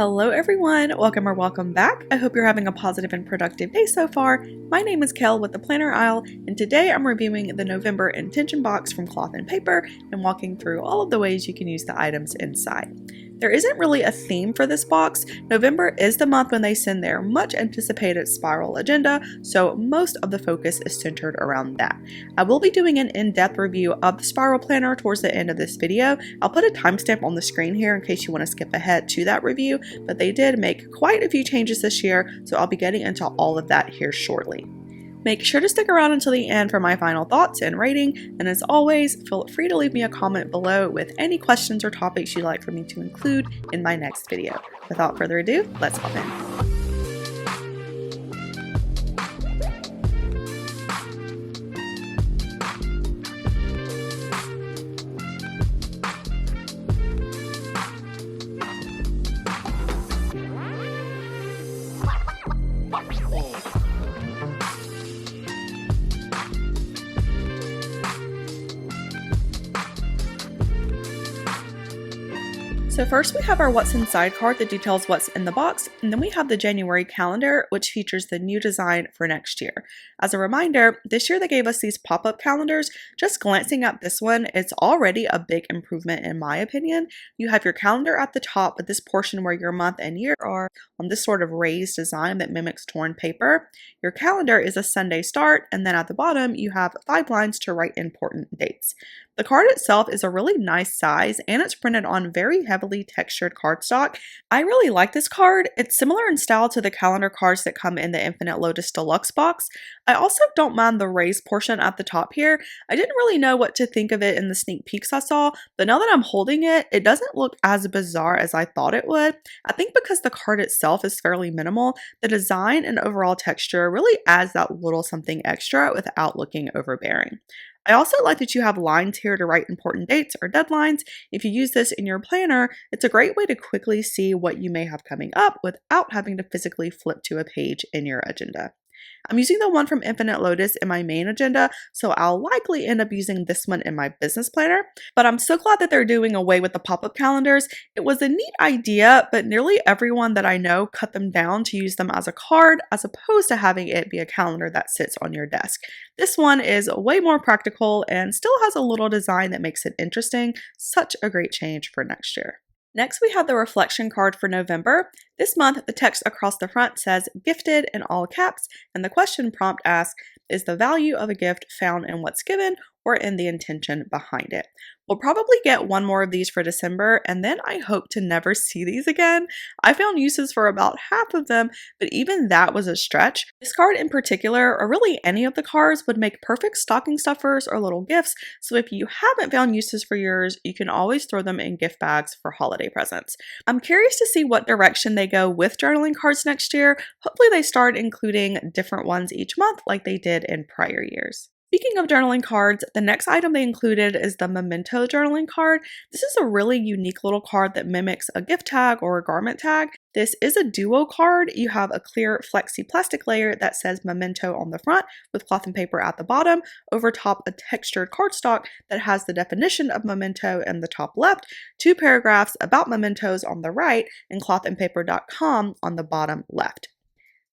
Hello everyone, welcome or welcome back. I hope you're having a positive and productive day so far. My name is Kel with the Planner Aisle, and today I'm reviewing the November intention box from Cloth and Paper and walking through all of the ways you can use the items inside. There isn't really a theme for this box. November is the month when they send their much anticipated spiral agenda, so most of the focus is centered around that. I will be doing an in-depth review of the spiral planner towards the end of this video. I'll put a timestamp on the screen here in case you want to skip ahead to that review, but they did make quite a few changes this year, so I'll be getting into all of that here shortly. Make sure to stick around until the end for my final thoughts and rating, and as always, feel free to leave me a comment below with any questions or topics you'd like for me to include in my next video. Without further ado, let's hop in. So first we have our What's Inside card that details what's in the box, and then we have the January calendar, which features the new design for next year. As a reminder, this year they gave us these pop-up calendars. Just glancing at this one, it's already a big improvement in my opinion. You have your calendar at the top, but this portion where your month and year are on this sort of raised design that mimics torn paper. Your calendar is a Sunday start, and then at the bottom you have 5 lines to write important dates. The card itself is a really nice size, and it's printed on very heavily textured cardstock. I really like this card. It's similar in style to the calendar cards that come in the Infinite Lotus Deluxe box. I also don't mind the raised portion at the top here. I didn't really know what to think of it in the sneak peeks I saw, but now that I'm holding it, it doesn't look as bizarre as I thought it would. I think because the card itself is fairly minimal, the design and overall texture really adds that little something extra without looking overbearing. I also like that you have lines here to write important dates or deadlines. If you use this in your planner, it's a great way to quickly see what you may have coming up without having to physically flip to a page in your agenda. I'm using the one from Infinite Lotus in my main agenda, so I'll likely end up using this one in my business planner, but I'm so glad that they're doing away with the pop-up calendars. It was a neat idea, but nearly everyone that I know cut them down to use them as a card as opposed to having it be a calendar that sits on your desk. This one is way more practical and still has a little design that makes it interesting. Such a great change for next year. Next, we have the reflection card for November. This month, the text across the front says gifted in all caps, and the question prompt asks, is the value of a gift found in what's given or in the intention behind it? We'll probably get one more of these for December, and then I hope to never see these again. I found uses for about half of them, but even that was a stretch. This card in particular, or really any of the cards, would make perfect stocking stuffers or little gifts, so if you haven't found uses for yours, you can always throw them in gift bags for holiday presents. I'm curious to see what direction they go with journaling cards next year. Hopefully they start including different ones each month like they did in prior years. Speaking of journaling cards, the next item they included is the Memento journaling card. This is a really unique little card that mimics a gift tag or a garment tag. This is a duo card. You have a clear flexi plastic layer that says Memento on the front with cloth and paper at the bottom. Over top, a textured cardstock that has the definition of Memento in the top left, 2 paragraphs about mementos on the right, and clothandpaper.com on the bottom left.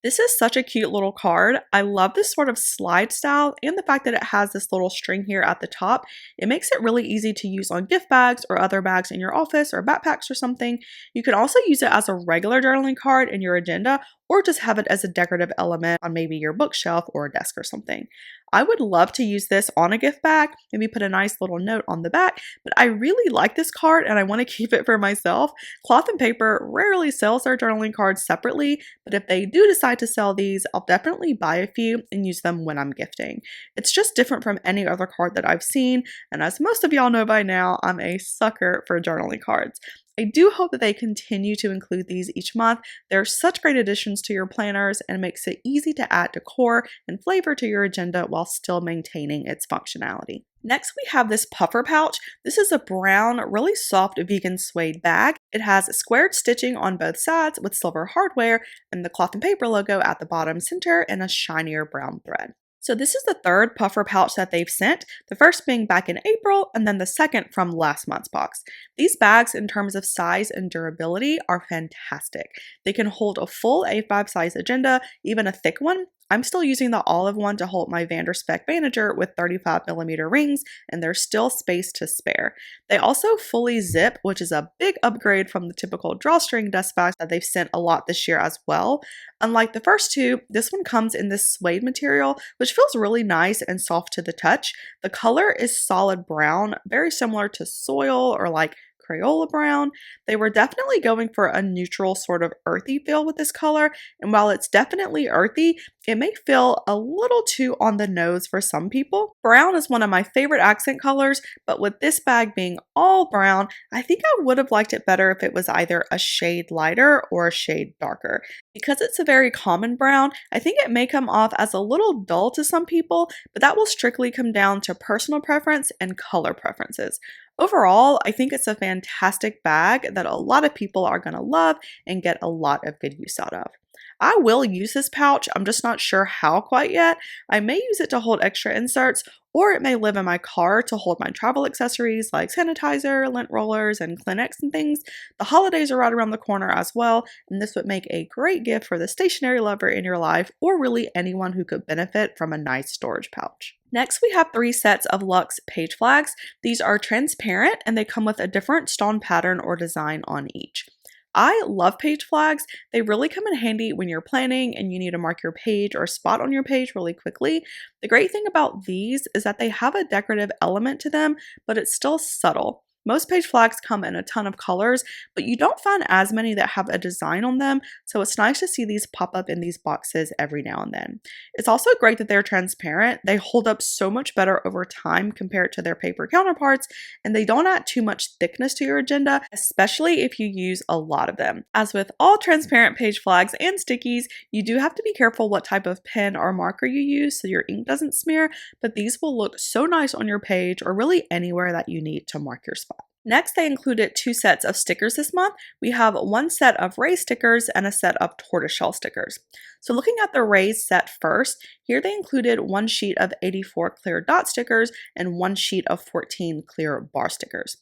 This is such a cute little card. I love this sort of slide style and the fact that it has this little string here at the top. It makes it really easy to use on gift bags or other bags in your office or backpacks or something. You can also use it as a regular journaling card in your agenda or just have it as a decorative element on maybe your bookshelf or a desk or something. I would love to use this on a gift bag, maybe put a nice little note on the back, but I really like this card and I want to keep it for myself. Cloth and Paper rarely sells their journaling cards separately, but if they do decide to sell these, I'll definitely buy a few and use them when I'm gifting. It's just different from any other card that I've seen, and as most of y'all know by now, I'm a sucker for journaling cards. I do hope that they continue to include these each month. They're such great additions to your planners and makes it easy to add decor and flavor to your agenda while still maintaining its functionality. Next, we have this puffer pouch. This is a brown, really soft vegan suede bag. It has squared stitching on both sides with silver hardware and the Cloth and Paper logo at the bottom center and a shinier brown thread. So this is the third puffer pouch that they've sent, the first being back in April and then the second from last month's box. These bags in terms of size and durability are fantastic. They can hold a full A5 size agenda, even a thick one. I'm still using the olive one to hold my Vanderspec Manager with 35mm rings, and there's still space to spare. They also fully zip, which is a big upgrade from the typical drawstring desk bags that they've sent a lot this year as well. Unlike the first two, this one comes in this suede material, which feels really nice and soft to the touch. The color is solid brown, very similar to soil or like Crayola brown. They were definitely going for a neutral sort of earthy feel with this color, and while it's definitely earthy, it may feel a little too on the nose for some people. Brown is one of my favorite accent colors, but with this bag being all brown, I think I would have liked it better if it was either a shade lighter or a shade darker. Because it's a very common brown, I think it may come off as a little dull to some people, but that will strictly come down to personal preference and color preferences. Overall, I think it's a fantastic bag that a lot of people are going to love and get a lot of good use out of. I will use this pouch, I'm just not sure how quite yet. I may use it to hold extra inserts, or it may live in my car to hold my travel accessories like sanitizer, lint rollers, and Kleenex and things. The holidays are right around the corner as well, and this would make a great gift for the stationery lover in your life, or really anyone who could benefit from a nice storage pouch. Next, we have 3 sets of Luxe page flags. These are transparent and they come with a different stone pattern or design on each. I love page flags. They really come in handy when you're planning and you need to mark your page or spot on your page really quickly. The great thing about these is that they have a decorative element to them, but it's still subtle. Most page flags come in a ton of colors, but you don't find as many that have a design on them, so it's nice to see these pop up in these boxes every now and then. It's also great that they're transparent. They hold up so much better over time compared to their paper counterparts, and they don't add too much thickness to your agenda, especially if you use a lot of them. As with all transparent page flags and stickies, you do have to be careful what type of pen or marker you use so your ink doesn't smear, but these will look so nice on your page or really anywhere that you need to mark your spot. Next, they included 2 sets of stickers this month. We have 1 set of raised stickers and a set of tortoiseshell stickers. So looking at the raised set first, here they included 1 sheet of 84 clear dot stickers and 1 sheet of 14 clear bar stickers.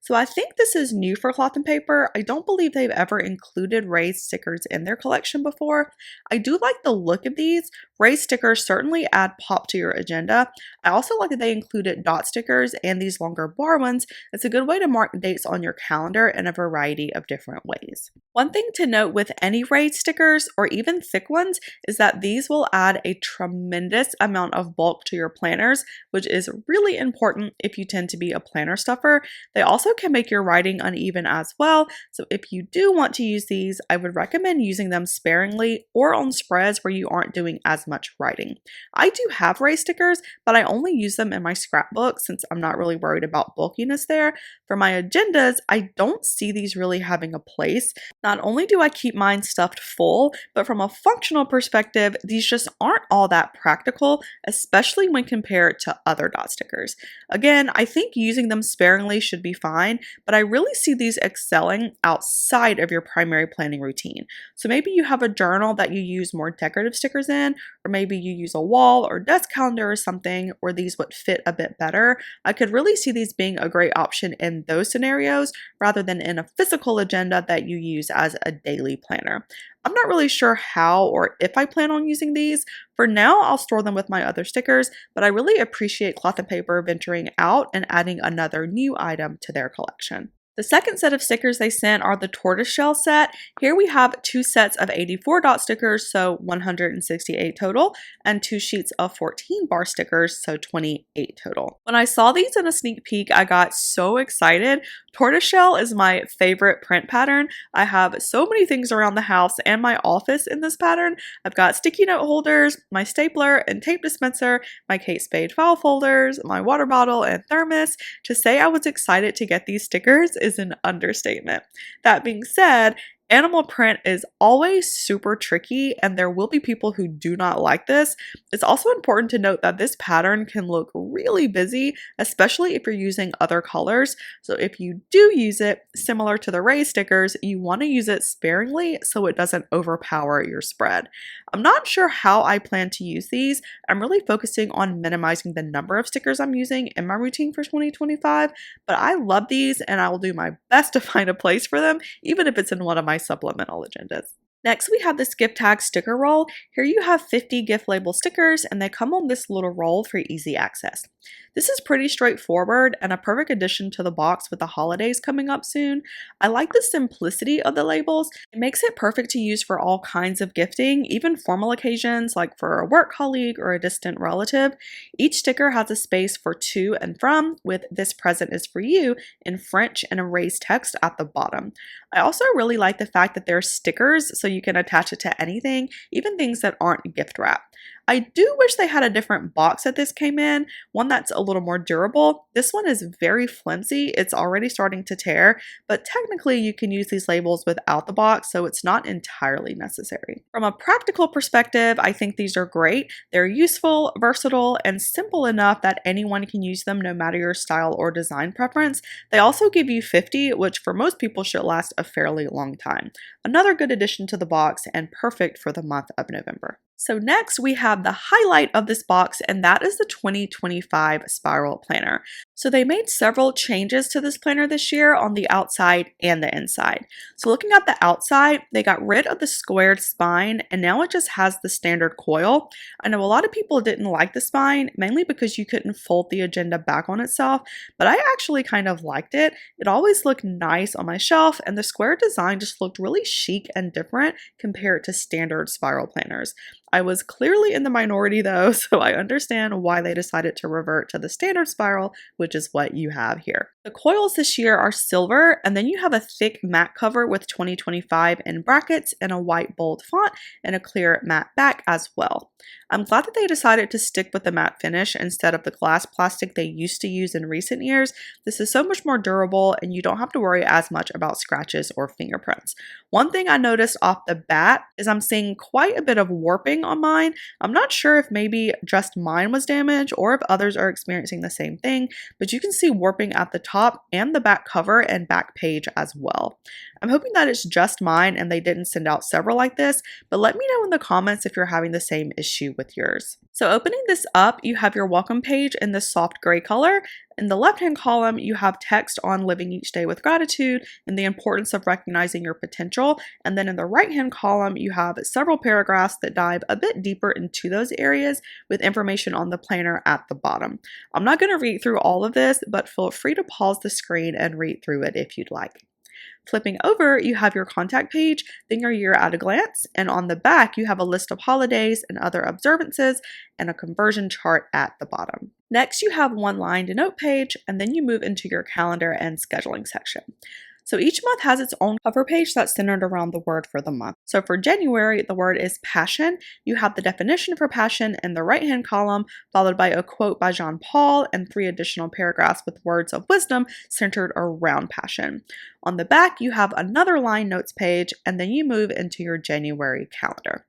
So I think this is new for Cloth and Paper. I don't believe they've ever included raised stickers in their collection before. I do like the look of these. Raised stickers certainly add pop to your agenda. I also like that they included dot stickers and these longer bar ones. It's a good way to mark dates on your calendar in a variety of different ways. One thing to note with any raised stickers, or even thick ones, is that these will add a tremendous amount of bulk to your planners, which is really important if you tend to be a planner stuffer. They also can make your writing uneven as well, so if you do want to use these, I would recommend using them sparingly or on spreads where you aren't doing as much writing. I do have raised stickers, but I only use them in my scrapbook since I'm not really worried about bulkiness there. For my agendas, I don't see these really having a place. Not only do I keep mine stuffed full, but from a functional perspective, these just aren't all that practical, especially when compared to other dot stickers. Again, I think using them sparingly should be fine, but I really see these excelling outside of your primary planning routine. So maybe you have a journal that you use more decorative stickers in, or maybe you use a wall or desk calendar or something where these would fit a bit better. I could really see these being a great option in those scenarios rather than in a physical agenda that you use as a daily planner. I'm not really sure how or if I plan on using these. For now, I'll store them with my other stickers, but I really appreciate Cloth and Paper venturing out and adding another new item to their collection. The second set of stickers they sent are the tortoiseshell set. Here we have 2 sets of 84 dot stickers, so 168 total, and 2 sheets of 14 bar stickers, so 28 total. When I saw these in a sneak peek, I got so excited. Tortoiseshell is my favorite print pattern. I have so many things around the house and my office in this pattern. I've got sticky note holders, my stapler and tape dispenser, my Kate Spade file folders, my water bottle and thermos. To say I was excited to get these stickers is an understatement. That being said, Animal print is always super tricky, and there will be people who do not like this. It's also important to note that this pattern can look really busy, especially if you're using other colors. So if you do use it, similar to the Ray stickers, you want to use it sparingly so it doesn't overpower your spread. I'm not sure how I plan to use these. I'm really focusing on minimizing the number of stickers I'm using in my routine for 2025, but I love these and I will do my best to find a place for them, even if it's in one of my supplemental agendas. Next, we have this gift tag sticker roll. Here you have 50 gift label stickers and they come on this little roll for easy access. This is pretty straightforward and a perfect addition to the box with the holidays coming up soon. I like the simplicity of the labels. It makes it perfect to use for all kinds of gifting, even formal occasions like for a work colleague or a distant relative. Each sticker has a space for to and from, with "this present is for you" in French and a raised text at the bottom. I also really like the fact that they're stickers, so you can attach it to anything, even things that aren't gift wrap. I do wish they had a different box that this came in, one that's a little more durable. This one is very flimsy, it's already starting to tear, but technically you can use these labels without the box, so it's not entirely necessary. From a practical perspective, I think these are great. They're useful, versatile, and simple enough that anyone can use them no matter your style or design preference. They also give you 50, which for most people should last a fairly long time. Another good addition to the box and perfect for the month of November. So next we have the highlight of this box, and that is the 2025 Spiral Planner. So they made several changes to this planner this year on the outside and the inside. So looking at the outside, they got rid of the squared spine and now it just has the standard coil. I know a lot of people didn't like the spine, mainly because you couldn't fold the agenda back on itself, but I actually kind of liked it. It always looked nice on my shelf, and the square design just looked really chic and different compared to standard spiral planners. I was clearly in the minority though, so I understand why they decided to revert to the standard spiral, which is what you have here. The coils this year are silver, and then you have a thick matte cover with 2025 in brackets and a white bold font and a clear matte back as well. I'm glad that they decided to stick with the matte finish instead of the glass plastic they used to use in recent years. This is so much more durable and you don't have to worry as much about scratches or fingerprints. One thing I noticed off the bat is I'm seeing quite a bit of warping on mine. I'm not sure if maybe just mine was damaged or if others are experiencing the same thing, but you can see warping at the top and the back cover and back page as well. I'm hoping that it's just mine and they didn't send out several like this, but let me know in the comments if you're having the same issue with yours. So opening this up, you have your welcome page in this soft gray color. In the left-hand column, you have text on living each day with gratitude and the importance of recognizing your potential. And then in the right-hand column, you have several paragraphs that dive a bit deeper into those areas with information on the planner at the bottom. I'm not going to read through all of this, but feel free to pause the screen and read through it if you'd like. Flipping over, you have your contact page, then your year at a glance, and on the back, you have a list of holidays and other observances and a conversion chart at the bottom. Next, you have one lined note page, and then you move into your calendar and scheduling section. So each month has its own cover page that's centered around the word for the month. So for January, the word is passion. You have the definition for passion in the right-hand column, followed by a quote by Jean Paul and 3 additional paragraphs with words of wisdom centered around passion. On the back, you have another line notes page, and then you move into your January calendar.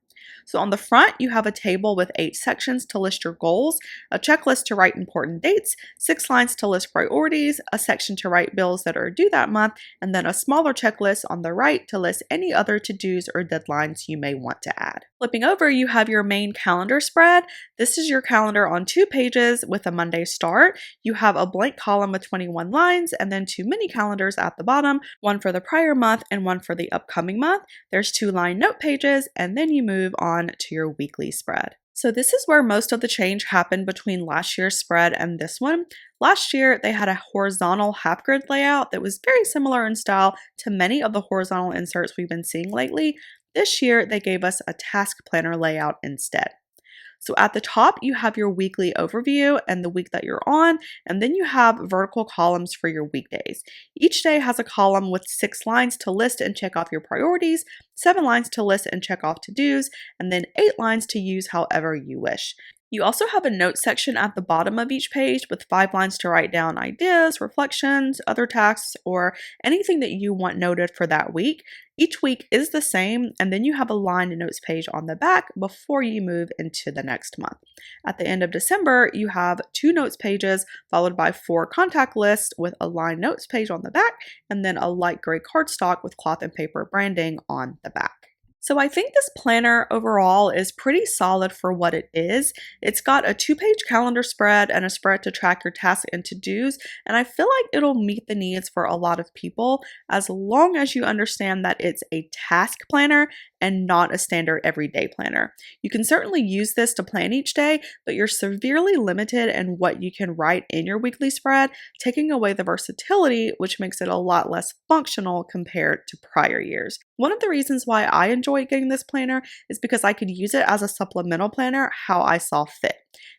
So on the front, you have a table with 8 sections to list your goals, a checklist to write important dates, 6 lines to list priorities, a section to write bills that are due that month, and then a smaller checklist on the right to list any other to-dos or deadlines you may want to add. Flipping over, you have your main calendar spread. This is your calendar on 2 pages with a Monday start. You have a blank column with 21 lines and then 2 mini calendars at the bottom, one for the prior month and one for the upcoming month. There's 2 line note pages, and then you move on to your weekly spread. So this is where most of the change happened between last year's spread and this one. Last year, they had a horizontal half grid layout that was very similar in style to many of the horizontal inserts we've been seeing lately. This year, they gave us a task planner layout instead. So at the top, you have your weekly overview and the week that you're on, and then you have vertical columns for your weekdays. Each day has a column with 6 lines to list and check off your priorities, 7 lines to list and check off to-dos, and then 8 lines to use however you wish. You also have a notes section at the bottom of each page with 5 lines to write down ideas, reflections, other tasks, or anything that you want noted for that week. Each week is the same, and then you have a lined notes page on the back before you move into the next month. At the end of December, you have 2 notes pages followed by 4 contact lists with a lined notes page on the back, and then a light gray cardstock with cloth and paper branding on the back. So I think this planner overall is pretty solid for what it is. It's got a 2-page calendar spread and a spread to track your tasks and to-dos, and I feel like it'll meet the needs for a lot of people as long as you understand that it's a task planner and not a standard everyday planner. You can certainly use this to plan each day, but you're severely limited in what you can write in your weekly spread, taking away the versatility, which makes it a lot less functional compared to prior years. One of the reasons why I enjoyed getting this planner is because I could use it as a supplemental planner how I saw fit.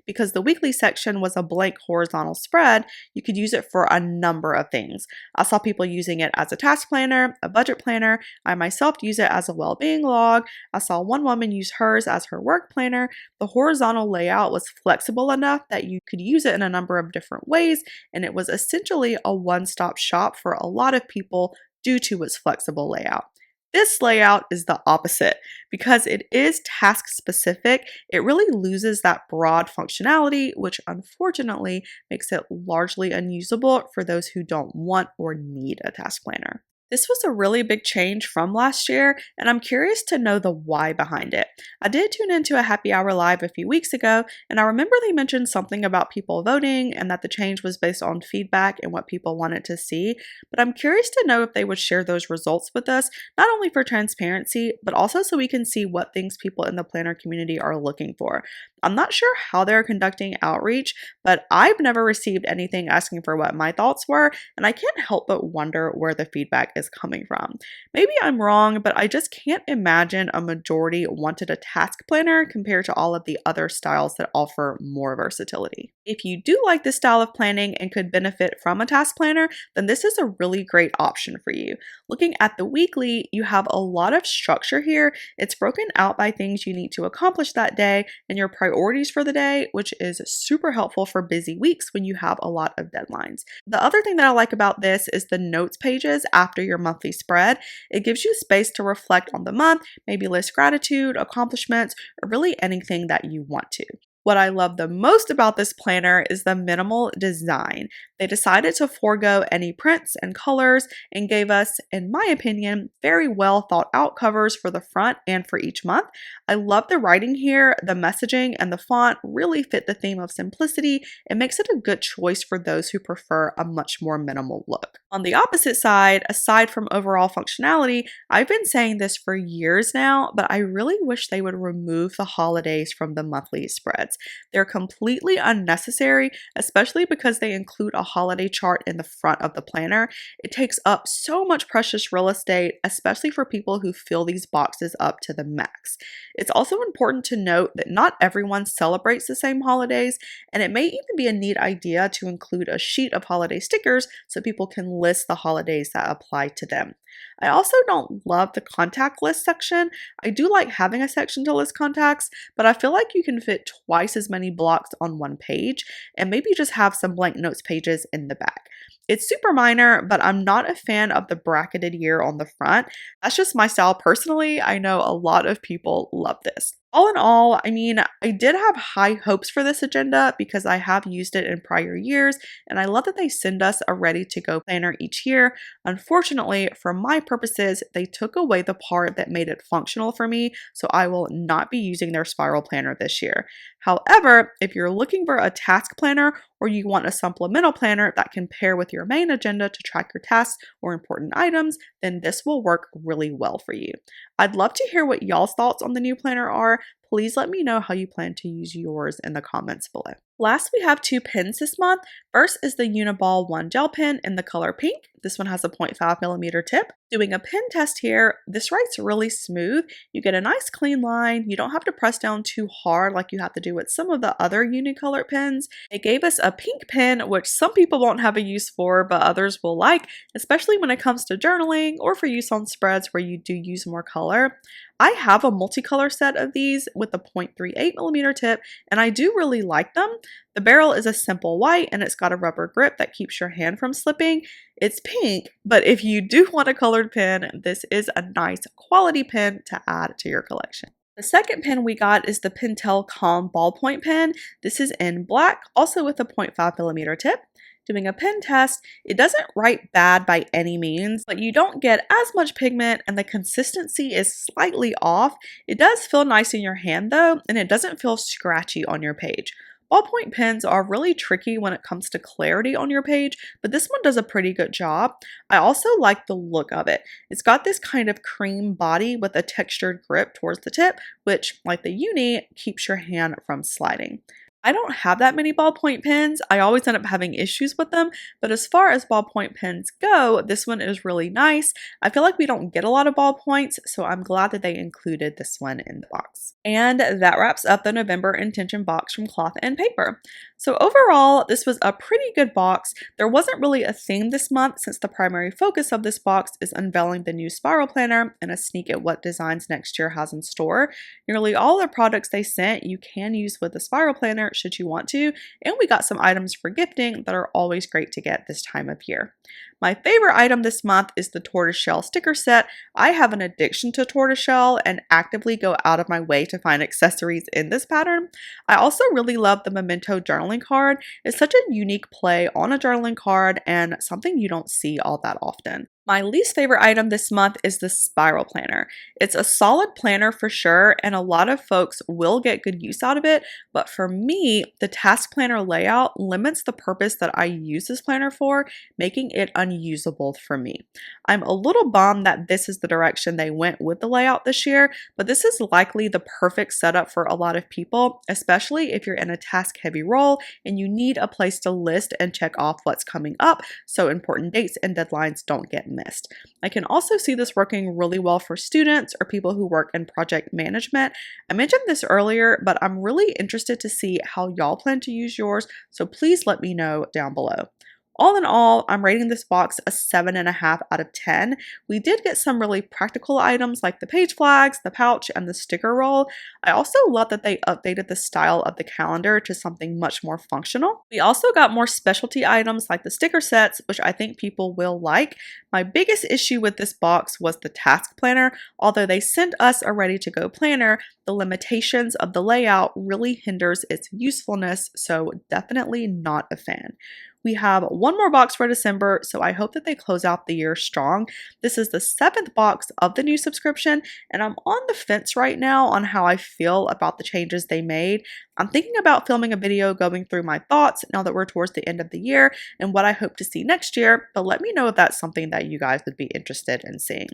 Because the weekly section was a blank horizontal spread, you could use it for a number of things. I saw people using it as a task planner, a budget planner. I myself use it as a well-being log. I saw one woman use hers as her work planner. The horizontal layout was flexible enough that you could use it in a number of different ways, and it was essentially a one-stop shop for a lot of people due to its flexible layout. This layout is the opposite. Because it is task specific, it really loses that broad functionality, which unfortunately makes it largely unusable for those who don't want or need a task planner. This was a really big change from last year, and I'm curious to know the why behind it. I did tune into a happy hour live a few weeks ago, and I remember they mentioned something about people voting and that the change was based on feedback and what people wanted to see, but I'm curious to know if they would share those results with us, not only for transparency, but also so we can see what things people in the planner community are looking for. I'm not sure how they're conducting outreach, but I've never received anything asking for what my thoughts were, and I can't help but wonder where the feedback is coming from. Maybe I'm wrong, but I just can't imagine a majority wanted a task planner compared to all of the other styles that offer more versatility. If you do like this style of planning and could benefit from a task planner, then this is a really great option for you. Looking at the weekly, you have a lot of structure here. It's broken out by things you need to accomplish that day and your priorities for the day, which is super helpful for busy weeks when you have a lot of deadlines. The other thing that I like about this is the notes pages after your monthly spread. It gives you space to reflect on the month, maybe list gratitude, accomplishments, or really anything that you want to. What I love the most about this planner is the minimal design. They decided to forego any prints and colors and gave us, in my opinion, very well thought out covers for the front and for each month. I love the writing here, the messaging and the font really fit the theme of simplicity. It makes it a good choice for those who prefer a much more minimal look. On the opposite side, aside from overall functionality, I've been saying this for years now, but I really wish they would remove the holidays from the monthly spreads. They're completely unnecessary, especially because they include a holiday chart in the front of the planner. It takes up so much precious real estate, especially for people who fill these boxes up to the max. It's also important to note that not everyone celebrates the same holidays, and it may even be a neat idea to include a sheet of holiday stickers so people can list the holidays that apply to them. I also don't love the contact list section. I do like having a section to list contacts, but I feel like you can fit twice as many blocks on one page and maybe just have some blank notes pages in the back. It's super minor, but I'm not a fan of the bracketed year on the front. That's just my style personally. I know a lot of people love this. All in all, I did have high hopes for this agenda because I have used it in prior years, and I love that they send us a ready-to-go planner each year. Unfortunately, for my purposes, they took away the part that made it functional for me, so I will not be using their spiral planner this year. However, if you're looking for a task planner or you want a supplemental planner that can pair with your main agenda to track your tasks or important items, then this will work really well for you. I'd love to hear what y'all's thoughts on the new planner are. Please let me know how you plan to use yours in the comments below. Last, we have 2 pens this month. First is the Uniball 1 gel pen in the color pink. This one has a 0.5mm tip. Doing a pen test here, this writes really smooth. You get a nice clean line. You don't have to press down too hard like you have to do with some of the other Unicolor pens. It gave us a pink pen, which some people won't have a use for, but others will like, especially when it comes to journaling or for use on spreads where you do use more color. I have a multicolor set of these, with a 0.38mm tip, and I do really like them. The barrel is a simple white and it's got a rubber grip that keeps your hand from slipping. It's pink, but if you do want a colored pen, this is a nice quality pen to add to your collection. The second pen we got is the Pentel Calm ballpoint pen. This is in black, also with a 0.5mm tip. Doing a pen test, it doesn't write bad by any means, but you don't get as much pigment and the consistency is slightly off. It does feel nice in your hand though, and it doesn't feel scratchy on your page. Ballpoint pens are really tricky when it comes to clarity on your page, but this one does a pretty good job. I also like the look of it. It's got this kind of cream body with a textured grip towards the tip, which, like the Uni, keeps your hand from sliding. I don't have that many ballpoint pens. I always end up having issues with them, but as far as ballpoint pens go, this one is really nice. I feel like we don't get a lot of ballpoints, so I'm glad that they included this one in the box. And that wraps up the November intention box from Cloth and Paper. So overall, this was a pretty good box. There wasn't really a theme this month since the primary focus of this box is unveiling the new spiral planner and a sneak at what designs next year has in store. Nearly all the products they sent you can use with the spiral planner should you want to, and we got some items for gifting that are always great to get this time of year. My favorite item this month is the tortoiseshell sticker set. I have an addiction to tortoiseshell and actively go out of my way to find accessories in this pattern. I also really love the Memento journaling card. It's such a unique play on a journaling card and something you don't see all that often. My least favorite item this month is the spiral planner. It's a solid planner for sure, and a lot of folks will get good use out of it, but for me, the task planner layout limits the purpose that I use this planner for, making it unusable for me. I'm a little bummed that this is the direction they went with the layout this year, but this is likely the perfect setup for a lot of people, especially if you're in a task-heavy role and you need a place to list and check off what's coming up so important dates and deadlines don't get missed. I can also see this working really well for students or people who work in project management. I mentioned this earlier, but I'm really interested to see how y'all plan to use yours, so please let me know down below. All in all, I'm rating this box a 7.5 out of 10. We did get some really practical items like the page flags, the pouch, and the sticker roll. I also love that they updated the style of the calendar to something much more functional. We also got more specialty items like the sticker sets, which I think people will like. My biggest issue with this box was the task planner. Although they sent us a ready-to-go planner, the limitations of the layout really hinders its usefulness, so definitely not a fan. We have one more box for December, so I hope that they close out the year strong. This is the 7th box of the new subscription, and I'm on the fence right now on how I feel about the changes they made. I'm thinking about filming a video going through my thoughts now that we're towards the end of the year and what I hope to see next year, but let me know if that's something that you guys would be interested in seeing.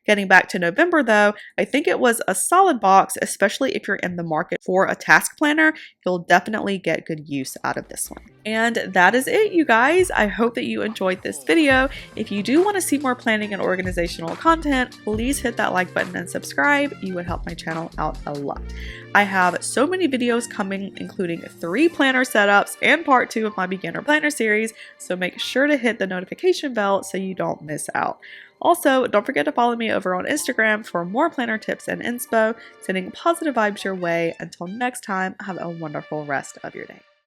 Getting back to November though, I think it was a solid box, especially if you're in the market for a task planner. You'll definitely get good use out of this one. And that is it, you guys. I hope that you enjoyed this video. If you do want to see more planning and organizational content, please hit that like button and subscribe. You would help my channel out a lot. I have so many videos coming, including 3 planner setups and part 2 of my beginner planner series, so make sure to hit the notification bell so you don't miss out. Also, don't forget to follow me over on Instagram for more planner tips and inspo, sending positive vibes your way. Until next time, have a wonderful rest of your day.